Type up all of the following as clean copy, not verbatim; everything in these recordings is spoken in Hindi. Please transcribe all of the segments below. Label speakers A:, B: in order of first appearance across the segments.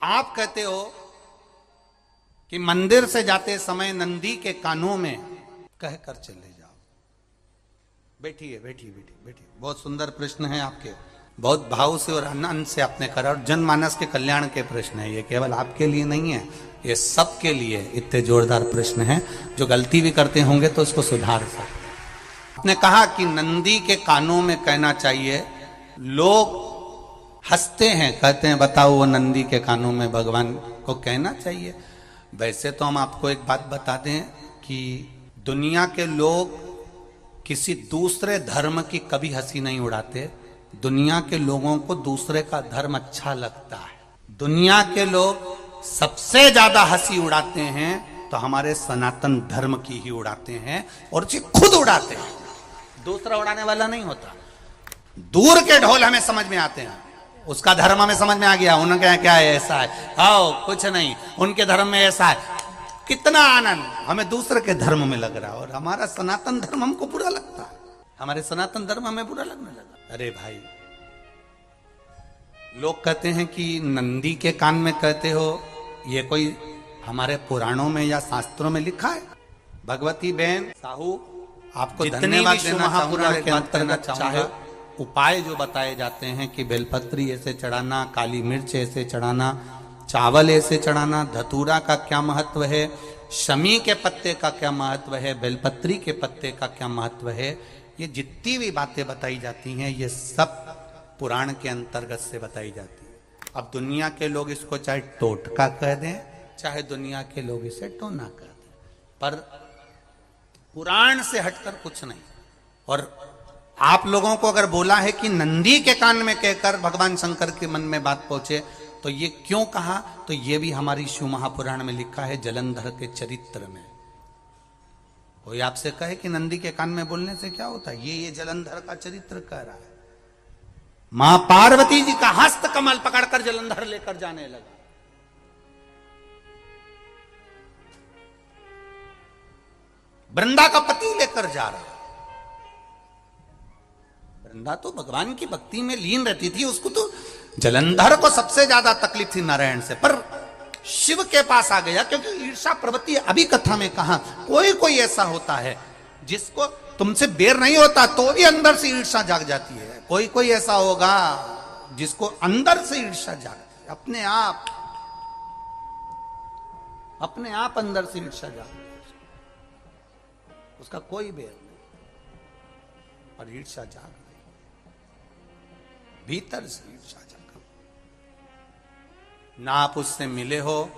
A: आप कहते हो कि मंदिर से जाते समय नंदी के कानों में कहकर चले जाओ। बैठिए बैठिए बैठिए बैठिए। बहुत सुंदर प्रश्न है आपके, बहुत भाव से और आनंद से आपने करा, और जनमानस के कल्याण के प्रश्न है ये, केवल आपके लिए नहीं है, ये सबके लिए इतने जोरदार प्रश्न है। जो गलती भी करते होंगे तो उसको सुधार सकते। आपने कहा कि नंदी के कानों में कहना चाहिए। लोग हंसते हैं, कहते हैं बताओ वो नंदी के कानों में भगवान को कहना चाहिए। वैसे तो हम आपको एक बात बता दें कि दुनिया के लोग किसी दूसरे धर्म की कभी हंसी नहीं उड़ाते। दुनिया के लोगों को दूसरे का धर्म अच्छा लगता है। दुनिया के लोग सबसे ज्यादा हंसी उड़ाते हैं तो हमारे सनातन धर्म की ही उड़ाते हैं, और उसे खुद उड़ाते हैं, दूसरा उड़ाने वाला नहीं होता। दूर के ढोल हमें समझ में आते हैं, उसका धर्म हमें समझ में आ गया, उनका क्या है, ऐसा है, आओ कुछ नहीं, उनके धर्म में ऐसा है, कितना आनंद हमें दूसरे के धर्म में लग रहा है, और हमारा सनातन धर्म हमको बुरा लगता है, हमारे सनातन धर्म हमें बुरा लगने लगा। अरे भाई, लोग कहते हैं कि नंदी के कान में कहते हो, ये कोई हमारे पुराणों में या शास्त्रों में लिखा है? भगवती बहन साहू, आपको धन्यवाद देना चाहूंगा के अंतर्गत चाहे उपाय जो बताए जाते हैं कि बेलपत्री ऐसे चढ़ाना, काली मिर्च ऐसे चढ़ाना, चावल ऐसे चढ़ाना, धतूरा का क्या महत्व है, शमी के पत्ते का क्या महत्व है, बेलपत्री के पत्ते का क्या महत्व है, ये जितनी भी बातें बताई जाती हैं ये सब पुराण के अंतर्गत से बताई जाती है। अब दुनिया के लोग इसको चाहे टोटका कह दें, चाहे दुनिया के लोग इसे टोना कह दें, पर पुराण से हटकर कुछ नहीं। और आप लोगों को अगर बोला है कि नंदी के कान में कहकर भगवान शंकर के मन में बात पहुंचे, तो ये क्यों कहा, तो ये भी हमारी शिव महापुराण में लिखा है, जलंधर के चरित्र में। कोई आपसे कहे कि नंदी के कान में बोलने से क्या होता है, ये जलंधर का चरित्र कह रहा है। मां पार्वती जी का हस्त कमल पकड़कर जलंधर लेकर जाने लगा। वृंदा का पति लेकर जा रहा। वृंदा तो भगवान की भक्ति में लीन रहती थी, उसको तो जलंधर को सबसे ज्यादा तकलीफ थी नारायण से, पर शिव के पास आ गया, क्योंकि ईर्षा प्रवृत्ति अभी कथा में कहा, कोई कोई ऐसा होता है जिसको तुमसे बेर नहीं होता तो भी अंदर से ईर्षा जाग जाती है। कोई कोई ऐसा होगा जिसको अंदर से ईर्षा जागती है, अपने आप अंदर से ईर्षा जागती है, उसका कोई बेर नहीं, और ईर्षा जाग रही, भीतर से ईर्षा जागा। ना आप उससे मिले हो,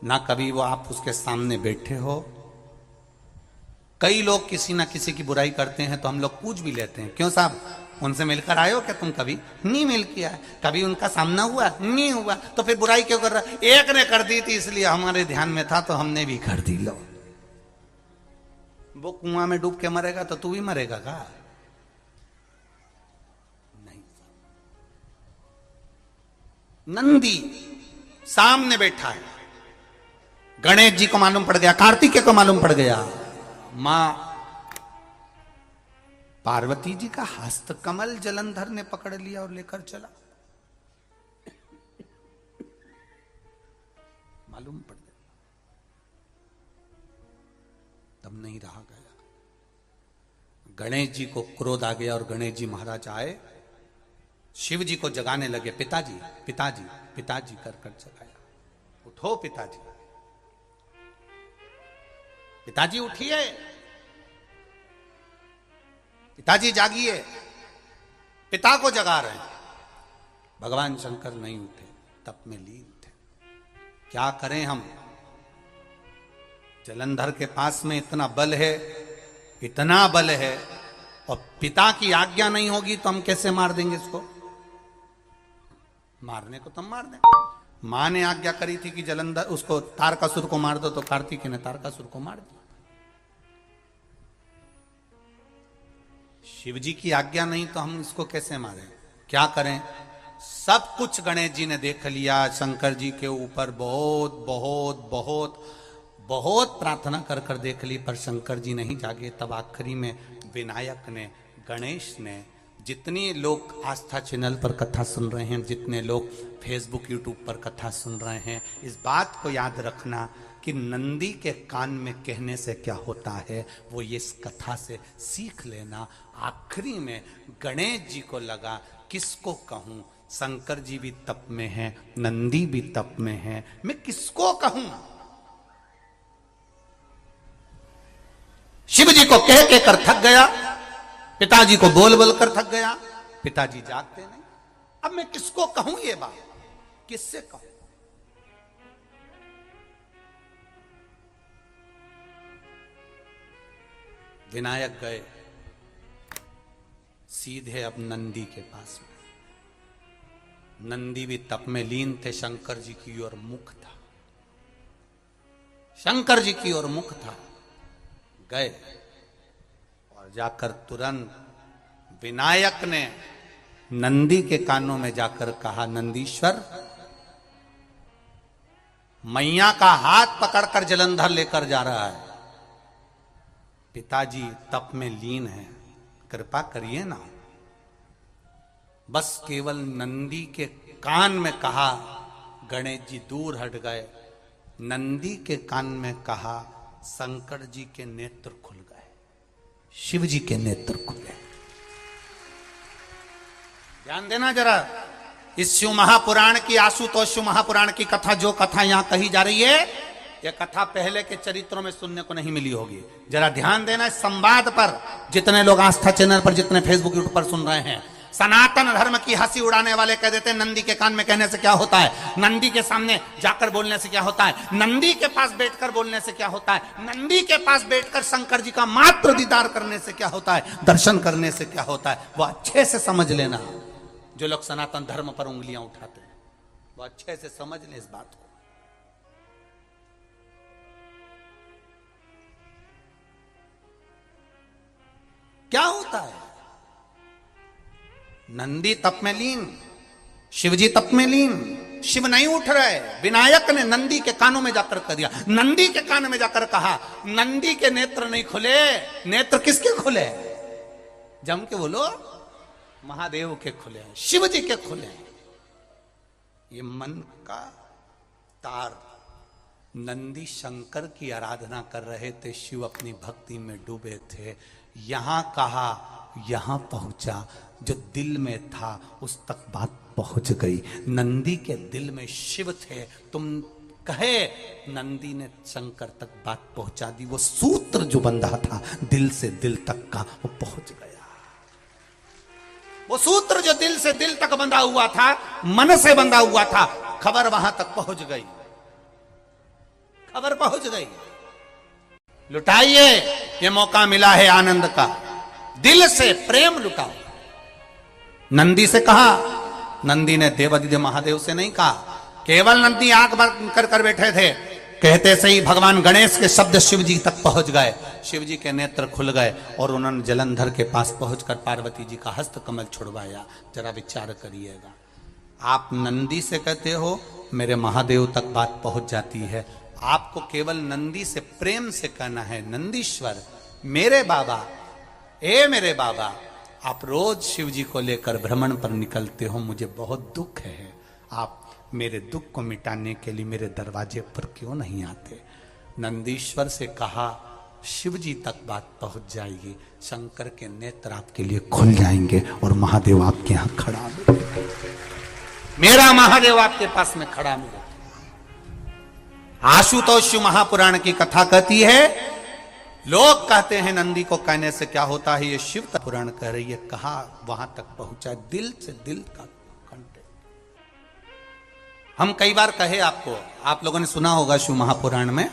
A: ना कभी वो आप उसके सामने बैठे हो। कई लोग किसी ना किसी की बुराई करते हैं तो हम लोग पूछ भी लेते हैं, क्यों साहब उनसे मिलकर आए हो क्या तुम? कभी नहीं मिल किया, कभी उनका सामना हुआ नहीं हुआ, तो फिर बुराई क्यों कर रहा? एक ने कर दी थी इसलिए हमारे ध्यान में था तो हमने भी कर दी। लो, वो कुआं में डूब के मरेगा तो तू भी मरेगा का? नहीं। नंदी सामने बैठा है, गणेश जी को मालूम पड़ गया, कार्तिकेय को मालूम पड़ गया, मां पार्वती जी का हस्त कमल जलंधर ने पकड़ लिया और लेकर चला। मालूम पड़ गया, तब नहीं रहा गया। गणेश जी को क्रोध आ गया और गणेश जी महाराज आए, शिव जी को जगाने लगे, पिताजी पिताजी पिताजी कर कर जगाया, उठो पिताजी, पिताजी उठिए, पिताजी जागिए, पिता को जगा रहे हैं। भगवान शंकर नहीं उठे, तप में लीन थे। क्या करें हम? जलंधर के पास में इतना बल है, इतना बल है, और पिता की आज्ञा नहीं होगी तो हम कैसे मार देंगे इसको? मारने को तो मार दें। मां ने आज्ञा करी थी कि जलंधर उसको तारकासुर को मार दो, तो कार्तिकेय ने तारकासुर को मार दिया। शिव जी की आज्ञा नहीं तो हम इसको कैसे मारें? क्या करें? सब कुछ गणेश जी ने देख लिया, शंकर जी के ऊपर बहुत बहुत बहुत बहुत प्रार्थना कर कर देख ली, पर शंकर जी नहीं जागे। तब आखिरी में विनायक ने, गणेश ने जितनी लोग आस्था चैनल पर कथा सुन रहे हैं, जितने लोग फेसबुक यूट्यूब पर कथा सुन रहे हैं, इस बात को याद रखना कि नंदी के कान में कहने से क्या होता है वो ये इस कथा से सीख लेना। आखिरी में गणेश जी को लगा किसको कहूं, शंकर जी भी तप में हैं, नंदी भी तप में हैं, मैं किसको कहूं। शिव जी को कह के कर थक गया, पिताजी को बोल बोल कर थक गया, पिताजी जागते नहीं। अब मैं किसको कहूं ये बात, किससे कहूं। विनायक गए सीधे अब नंदी के पास में। नंदी भी तप में लीन थे, शंकर जी की ओर मुख था, शंकर जी की ओर मुख था। गए और जाकर तुरंत विनायक ने नंदी के कानों में जाकर कहा, नंदीश्वर, मैया का हाथ पकड़कर जलंधर लेकर जा रहा है, पिताजी तप में लीन है, कृपा करिए ना। बस केवल नंदी के कान में कहा, गणेश जी दूर हट गए। नंदी के कान में कहा, शंकर जी के नेत्र खुल गए, शिव जी के नेत्र खुले। ध्यान देना जरा, इस शिव महापुराण की, आशुतोष शिव महापुराण की कथा, जो कथा यहां कही जा रही है, यह कथा पहले के चरित्रों में सुनने को नहीं मिली होगी। जरा ध्यान देना इस संवाद पर, जितने लोग आस्था चैनल पर, जितने फेसबुक यूट्यूब पर सुन रहे हैं। सनातन धर्म की हंसी उड़ाने वाले कह देते हैं नंदी के कान में कहने से क्या होता है, नंदी के सामने जाकर बोलने से क्या होता है, नंदी के पास बैठकर बोलने से क्या होता है, नंदी के पास बैठकर शंकर जी का मात्र दीदार करने से क्या होता है, दर्शन करने से क्या होता है। वो अच्छे से समझ लेना, जो लोग सनातन धर्म पर उंगलियां उठाते हैं वो अच्छे से समझ ले इस बात को। क्या होता है, नंदी तप में लीन, शिवजी तप में लीन, शिव नहीं उठ रहे। विनायक ने नंदी के कानों में जाकर कह दिया, नंदी के कान में जाकर कहा, नंदी के नेत्र नहीं खुले। नेत्र किसके खुले, जम के बोलो, महादेव के खुले, शिव जी के खुले। ये मन का तार, नंदी शंकर की आराधना कर रहे थे, शिव अपनी भक्ति में डूबे थे। यहां कहा, यहां पहुंचा, जो दिल में था उस तक बात पहुंच गई। नंदी के दिल में शिव थे, तुम कहे, नंदी ने शंकर तक बात पहुंचा दी। वो सूत्र जो बंधा था दिल से दिल तक का, वो पहुंच गया। वो सूत्र जो दिल से दिल तक बंधा हुआ था, मन से बंधा हुआ था, खबर वहां तक पहुंच गई, खबर पहुंच गई। लुटाइए, ये मौका मिला है आनंद का, दिल से प्रेम लुटाओ। नंदी से कहा, नंदी ने देवादिदेव महादेव से नहीं कहा, केवल नंदी आंख बंद कर कर बैठे थे। कहते से ही भगवान गणेश के शब्द शिव जी तक पहुंच गए, शिव जी के नेत्र खुल गए और उन्होंने जलंधर के पास पहुंचकर पार्वती जी का हस्त कमल छुड़वाया। जरा विचार करिएगा, आप नंदी से कहते हो मेरे महादेव तक बात पहुंच जाती है, आपको केवल नंदी से प्रेम से कहना है, नंदीश्वर मेरे बाबा, ए मेरे बाबा, आप रोज शिव जी को लेकर भ्रमण पर निकलते हो, मुझे बहुत दुख है, आप मेरे दुख को मिटाने के लिए मेरे दरवाजे पर क्यों नहीं आते। नंदीश्वर से कहा, शिव जी तक बात पहुंच जाएगी, शंकर के नेत्र आपके लिए खुल जाएंगे और महादेव आपके यहां खड़ा मिलेगा, मेरा महादेव आपके पास में खड़ा मिलेगा। आशुतोष शिव महापुराण की कथा कहती है, लोग कहते हैं नंदी को कहने से क्या होता है, ये शिव पुराण कह रही है, कहा वहां तक पहुंचा, दिल से दिल का कांटेक्ट। हम कई बार कहे आपको, आप लोगों ने सुना होगा शिव महापुराण में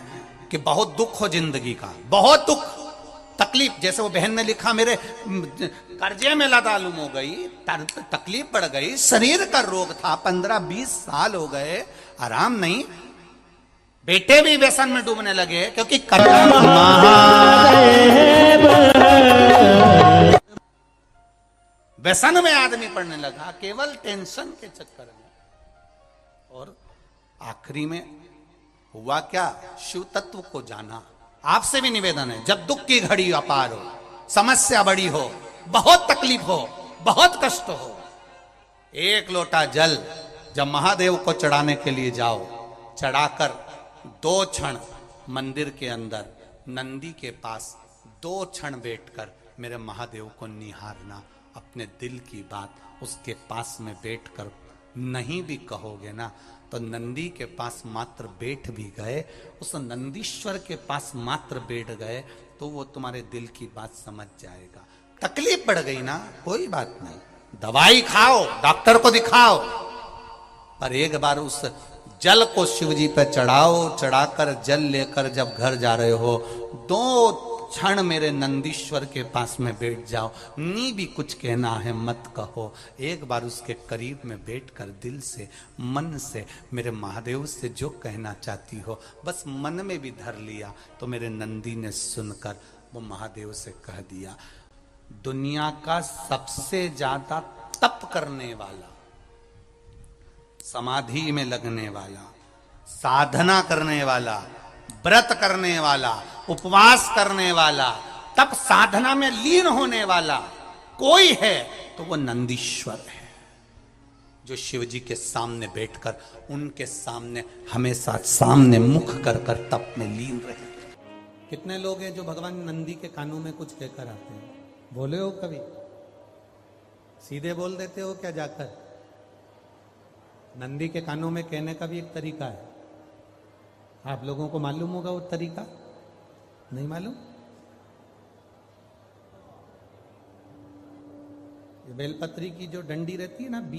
A: कि बहुत दुख हो जिंदगी का, बहुत दुख तकलीफ, जैसे वो बहन ने लिखा, मेरे कर्जे में लदालुम हो गई, तकलीफ बढ़ गई, शरीर का रोग था, 15-20 साल हो गए, आराम नहीं, बेटे भी व्यसन में डूबने लगे, क्योंकि व्यसन में आदमी पड़ने लगा केवल टेंशन के चक्कर में। और आखिरी में हुआ क्या, शिव तत्व को जाना। आपसे भी निवेदन है, जब दुख की घड़ी अपार हो, समस्या बड़ी हो, बहुत तकलीफ हो, बहुत कष्ट हो, एक लोटा जल जब महादेव को चढ़ाने के लिए जाओ, चढ़ाकर 2 क्षण मंदिर के अंदर नंदी के पास 2 क्षण बैठकर मेरे महादेव को निहारना, अपने दिल की बात उसके पास में बैठकर नहीं भी कहोगे ना, तो नंदी के पास मात्र बैठ भी गए, उस नंदीश्वर के पास मात्र बैठ गए, तो वो तुम्हारे दिल की बात समझ जाएगा। तकलीफ बढ़ गई ना, कोई बात नहीं, दवाई खाओ, डॉक्टर को दिखाओ, पर एक बार उस जल को शिव जी पे चढ़ाओ। चढ़ाकर जल लेकर जब घर जा रहे हो, 2 क्षण मेरे नंदीश्वर के पास में बैठ जाओ, नी भी कुछ कहना है मत कहो, एक बार उसके करीब में बैठकर दिल से मन से मेरे महादेव से जो कहना चाहती हो बस मन में भी धर लिया, तो मेरे नंदी ने सुनकर वो महादेव से कह दिया, दुनिया का सबसे ज्यादा तप करने वाला, समाधि में लगने वाला, साधना करने वाला, व्रत करने वाला, उपवास करने वाला, तप साधना में लीन होने वाला कोई है तो वो नंदीश्वर है, जो शिव जी के सामने बैठकर उनके सामने हमेशा सामने मुख कर कर तप में लीन रहे। कितने लोग हैं जो भगवान नंदी के कानों में कुछ कहकर आते हैं? बोले हो कभी? सीधे बोल देते हो क्या जाकर? नंदी के कानों में कहने का भी एक तरीका है, आप लोगों को मालूम होगा वो तरीका? नहीं मालूम? बेलपत्री की जो डंडी रहती है ना, बीच